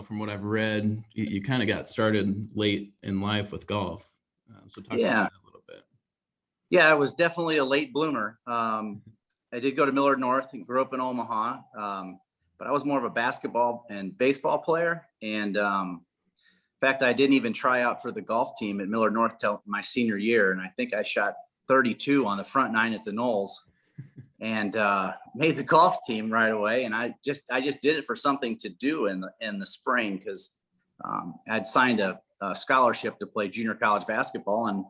from what I've read, you kind of got started late in life with golf. So talk about that a little bit. Yeah, I was definitely a late bloomer. I did go to Millard North and grew up in Omaha, but I was more of a basketball and baseball player. And in fact, I didn't even try out for the golf team at Millard North till my senior year. And I think I shot 32 on the front nine at the Knolls and made the golf team right away. And I just did it for something to do in the spring because I'd signed a scholarship to play junior college basketball. And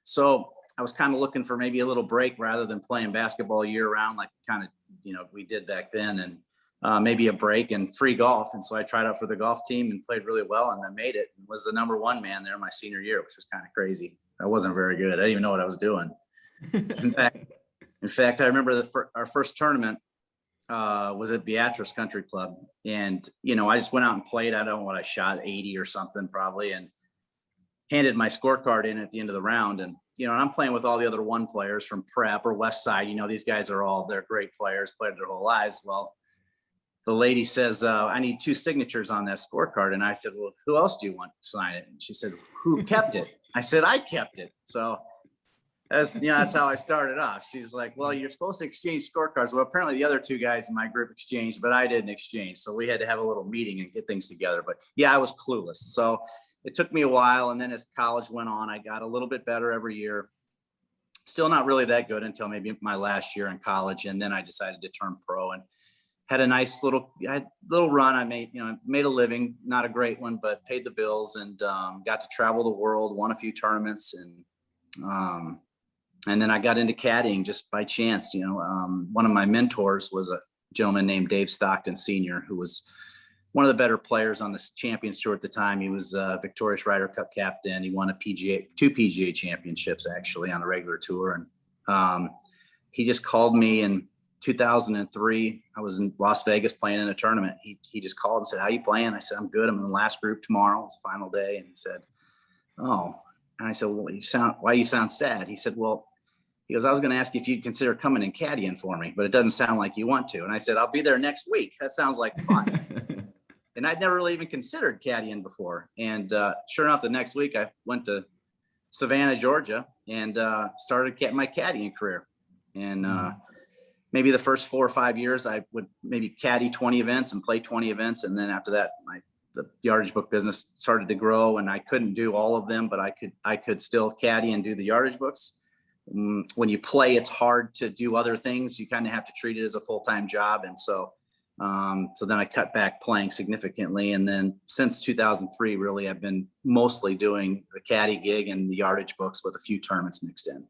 so I was kind of looking for maybe a little break rather than playing basketball year round, like kind of, we did back then, and maybe a break and free golf. And so I tried out for the golf team and played really well, and I made it and was the number one man there my senior year, which was kind of crazy. I wasn't very good. I didn't even know what I was doing. In fact, I remember our first tournament was at Beatrice Country Club. And, I just went out and played. I don't know what I shot, 80 or something probably, and handed my scorecard in at the end of the round. And, and I'm playing with all the other one players from prep or West Side. These guys they're great players, played their whole lives. Well, the lady says, I need 2 signatures on that scorecard. And I said, well, who else do you want to sign it? And she said, who kept it? I said, I kept it. So that's how I started off. She's like, well, you're supposed to exchange scorecards. Well, apparently the other 2 guys in my group exchanged, but I didn't exchange. So we had to have a little meeting and get things together. But yeah, I was clueless. So it took me a while. And then as college went on, I got a little bit better every year. Still not really that good until maybe my last year in college. And then I decided to turn pro and had a nice little run. I made a living, not a great one, but paid the bills, and got to travel the world, won a few tournaments. And then I got into caddying just by chance. One of my mentors was a gentleman named Dave Stockton Sr., who was one of the better players on the Champions Tour at the time. He was a Victorious Ryder Cup captain. He won 2 PGA championships actually on a regular tour. And he just called me in 2003. I was in Las Vegas playing in a tournament. He just called and said, how you playing? I said, I'm good. I'm in the last group tomorrow. It's the final day. And he said, oh. And I said, well, why you sound sad? He said, well, he goes, I was going to ask you if you'd consider coming and caddying for me, but it doesn't sound like you want to. And I said, I'll be there next week. That sounds like fun. And I'd never really even considered caddying before. And sure enough, the next week I went to Savannah, Georgia, and started my caddying career. And maybe the first 4 or 5 years, I would maybe caddy 20 events and play 20 events. And then after that, the yardage book business started to grow, and I couldn't do all of them, but I could still caddy and do the yardage books. When you play, it's hard to do other things. You kind of have to treat it as a full-time job. And so then I cut back playing significantly. And then since 2003, really, I've been mostly doing the caddy gig and the yardage books with a few tournaments mixed in.